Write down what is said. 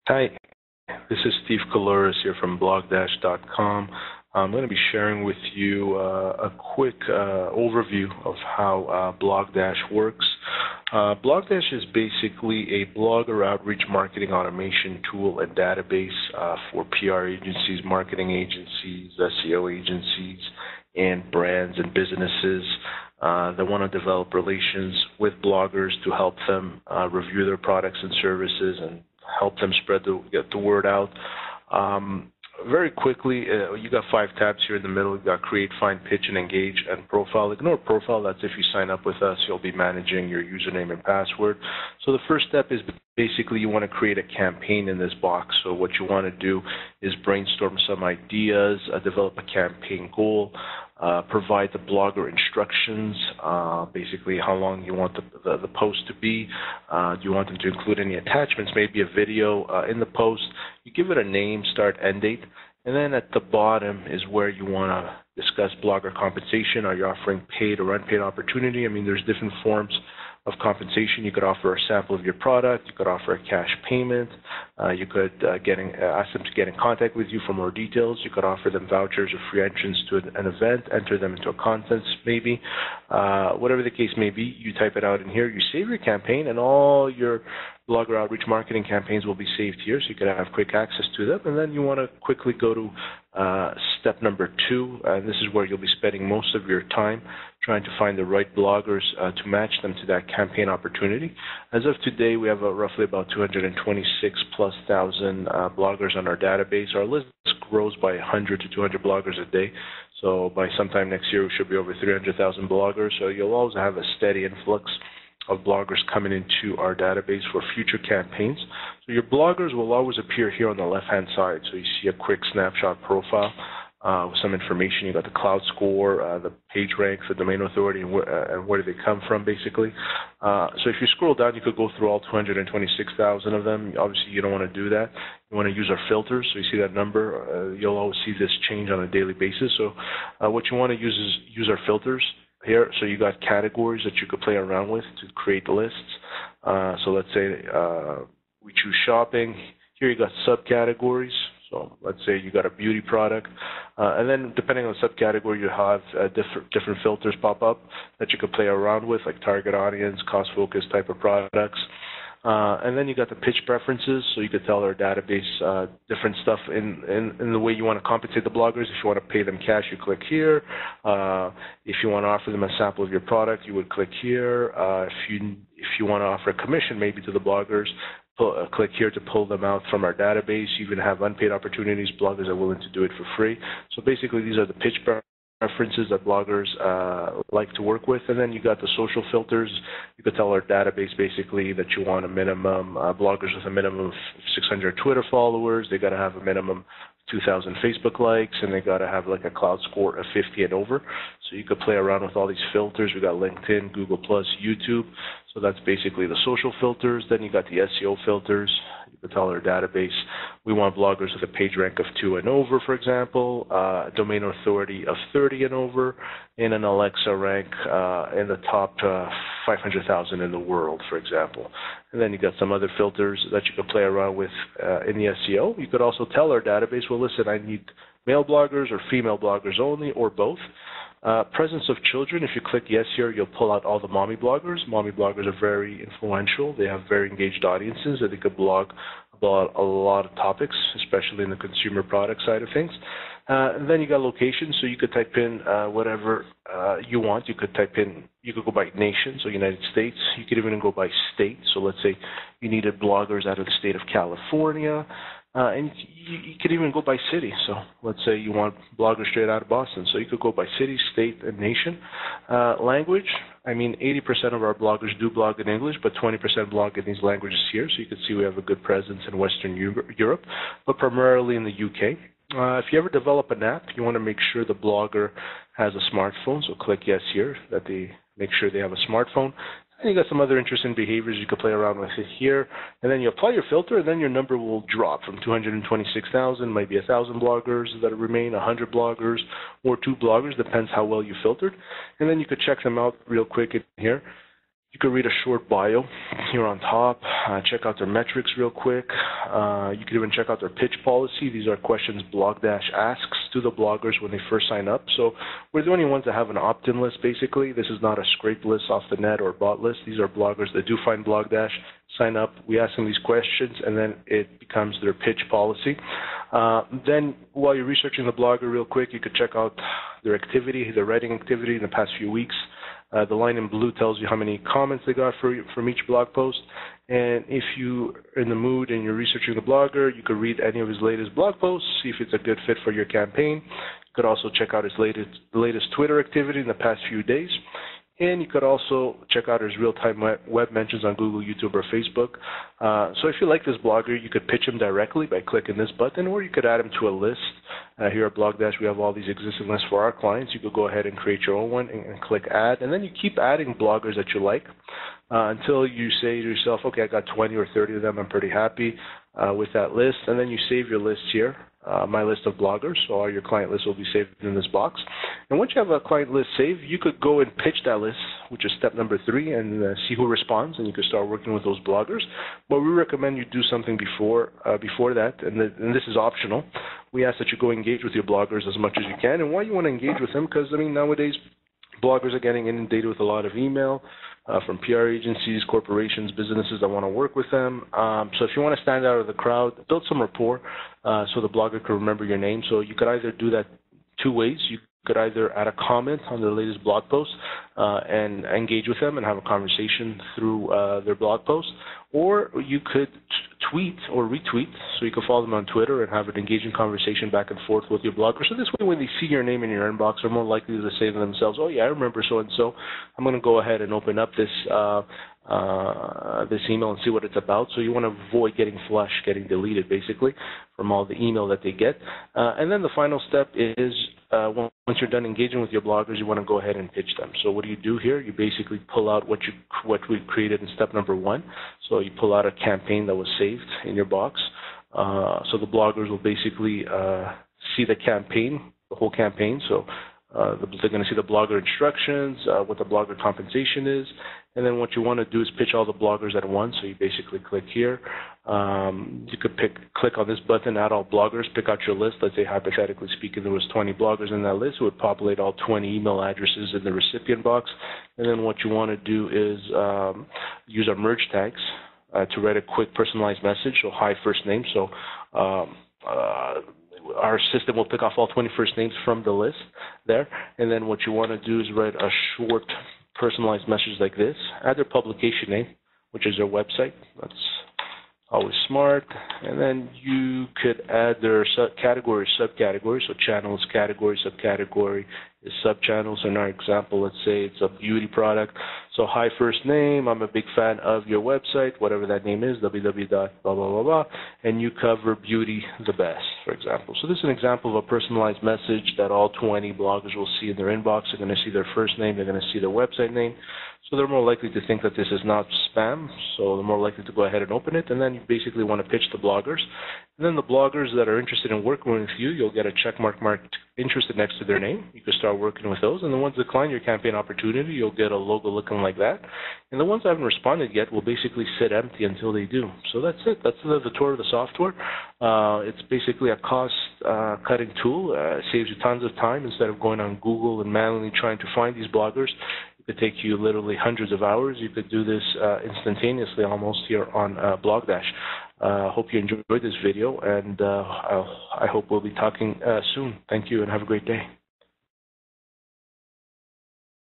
Hi, this is Steve Kaloris here from BlogDash.com. I'm going to be sharing with you a quick overview of how BlogDash works. BlogDash is basically a blogger outreach marketing automation tool and database for PR agencies, marketing agencies, SEO agencies, and brands and businesses that want to develop relations with bloggers to help them review their products and services and help them get the word out. Very quickly, you got 5 tabs here in the middle. You've got Create, Find, Pitch, and Engage, and Profile. Ignore Profile. That's if you sign up with us. You'll be managing your username and password. So the first step is basically you want to create a campaign in this box. So what you want to do is brainstorm some ideas, develop a campaign goal, provide the blogger instructions, basically how long you want the post to be. Do you want them to include any attachments, maybe a video in the post? You give it a name, start, end date, and then at the bottom is where you want to discuss blogger compensation. Are you offering paid or unpaid opportunity? I mean, there's different forms of compensation. You could offer a sample of your product. You could offer a cash payment. You could ask them to get in contact with you for more details. You could offer them vouchers or free entrance to an event, enter them into a contest maybe. Whatever the case may be, you type it out in here. You save your campaign, and all your blogger outreach marketing campaigns will be saved here, so you can have quick access to them. And then you want to quickly go to step number 2, and this is where you'll be spending most of your time trying to find the right bloggers to match them to that campaign opportunity. As of today, we have roughly about 226,000+ bloggers on our database. Our list grows by 100 to 200 bloggers a day. So by sometime next year, we should be over 300,000 bloggers. So you'll always have a steady influx of bloggers coming into our database for future campaigns. So your bloggers will always appear here on the left-hand side. So you see a quick snapshot profile with some information. You got the cloud score, the page ranks, the domain authority, and where do they come from, basically. So if you scroll down, you could go through all 226,000 of them. Obviously, you don't want to do that. You want to use our filters. So you see that number. You'll always see this change on a daily basis. So what you want to use is use our filters here. So you got categories that you could play around with to create lists. So let's say we choose shopping. Here you got subcategories. So let's say you got a beauty product, and then depending on the subcategory, you have different filters pop up that you could play around with, like target audience, cost focus type of products. And then you got the pitch preferences, so you could tell our database different stuff in the way you want to compensate the bloggers. If you want to pay them cash, you click here. If you want to offer them a sample of your product, you would click here. If you want to offer a commission maybe to the bloggers, click here to pull them out from our database. You even have unpaid opportunities. Bloggers are willing to do it for free. So basically, these are the pitch preferences that bloggers like to work with. And then you got the social filters. You could tell our database basically that you want a minimum, bloggers with a minimum of 600 Twitter followers. They got to have a minimum 2,000 Facebook likes, and they got to have like a cloud score of 50 and over. So you could play around with all these filters. We got LinkedIn, Google+, YouTube. So that's basically the social filters. Then you got the SEO filters. You could tell our database we want bloggers with a page rank of 2 and over, for example, domain authority of 30 and over, and an Alexa rank in the top 500,000 in the world, for example. And then you got some other filters that you could play around with in the SEO. You could also tell our database, well, listen, I need male bloggers or female bloggers only, or both. Presence of children, if you click yes here, you'll pull out all the mommy bloggers. Mommy bloggers are very influential. They have very engaged audiences that they could blog about a lot of topics, especially in the consumer product side of things. And then you got location, so you could type in whatever you want. You could go by nation, so United States. You could even go by state. So let's say you needed bloggers out of the state of California. And you could even go by city. So let's say you want bloggers straight out of Boston. So you could go by city, state, and nation. Language, I mean, 80% of our bloggers do blog in English, but 20% blog in these languages here. So you can see we have a good presence in Western Europe, but primarily in the UK. If you ever develop an app, you want to make sure the blogger has a smartphone. So click yes here, that they make sure they have a smartphone. And you got some other interesting behaviors you could play around with it here. And then you apply your filter, and then your number will drop from 226,000, maybe 1,000 bloggers that remain, 100 bloggers, or 2 bloggers, depends how well you filtered. And then you could check them out real quick in here. You can read a short bio here on top, check out their metrics real quick. You can even check out their pitch policy. These are questions BlogDash asks to the bloggers when they first sign up. So we're the only ones that have an opt-in list, basically. This is not a scrape list off the net or bot list. These are bloggers that do find BlogDash, sign up, we ask them these questions, and then it becomes their pitch policy. Then while you're researching the blogger real quick, you could check out their activity, their writing activity in the past few weeks. The line in blue tells you how many comments they got from each blog post. And if you're in the mood and you're researching the blogger, you could read any of his latest blog posts, see if it's a good fit for your campaign. You could also check out his latest Twitter activity in the past few days. And you could also check out his real-time web mentions on Google, YouTube, or Facebook. So if you like this blogger, you could pitch him directly by clicking this button, or you could add him to a list. Here at BlogDash, we have all these existing lists for our clients. You could go ahead and create your own one and click Add, and then you keep adding bloggers that you like until you say to yourself, okay, I got 20 or 30 of them. I'm pretty happy with that list, and then you save your list here. My list of bloggers, so all your client lists will be saved in this box. And once you have a client list saved, you could go and pitch that list, which is step number 3, and see who responds, and you can start working with those bloggers. But we recommend you do something before that, and this is optional. We ask that you go engage with your bloggers as much as you can. And why you want to engage with them? Because, I mean, nowadays, bloggers are getting inundated with a lot of email from PR agencies, corporations, businesses that want to work with them. So if you want to stand out of the crowd, build some rapport so the blogger can remember your name. So you could either do that 2 ways. You could either add a comment on their latest blog post and engage with them and have a conversation through their blog post, or you could tweet or retweet, so you can follow them on Twitter and have an engaging conversation back and forth with your blogger. So this way, when they see your name in your inbox, they're more likely to say to themselves, oh yeah, I remember so-and-so. I'm going to go ahead and open up this this email and see what it's about. So you want to avoid getting flushed, getting deleted, basically, from all the email that they get. And then the final step is once you're done engaging with your bloggers, you want to go ahead and pitch them. So what do you do here? You basically pull out what we created in step number 1. So you pull out a campaign that was saved in your box. So the bloggers will basically see the campaign, the whole campaign. So they're going to see the blogger instructions, what the blogger compensation is, and then what you want to do is pitch all the bloggers at once. So you basically click here. You could click on this button, add all bloggers, pick out your list. Let's say, hypothetically speaking, there was 20 bloggers in that list. It would populate all 20 email addresses in the recipient box. And then what you want to do is use our merge tags to write a quick personalized message. So hi, first name. So our system will pick off all 20 first names from the list there. And then what you want to do is write a short personalized message like this. Add their publication name, which is their website. That's always smart. And then you could add their category, subcategory. So channels, category, subcategory is subchannels. In our example, let's say it's a beauty product. So hi, first name, I'm a big fan of your website, whatever that name is, www. blah, blah, blah, blah, and you cover beauty the best, for example. So this is an example of a personalized message that all 20 bloggers will see in their inbox. They're going to see their first name, they're going to see their website name. So they're more likely to think that this is not spam, so they're more likely to go ahead and open it. And then you basically want to pitch the bloggers. And then the bloggers that are interested in working with you, you'll get a check marked interested next to their name. You can start working with those. And the ones that decline your campaign opportunity, you'll get a logo looking like that. And the ones that haven't responded yet will basically sit empty until they do. So that's it. That's the tour of the software. It's basically a cost-cutting tool. It saves you tons of time instead of going on Google and manually trying to find these bloggers. It could take you literally hundreds of hours. You could do this instantaneously almost here on BlogDash. Hope you enjoyed this video, and I hope we'll be talking soon. Thank you, and have a great day.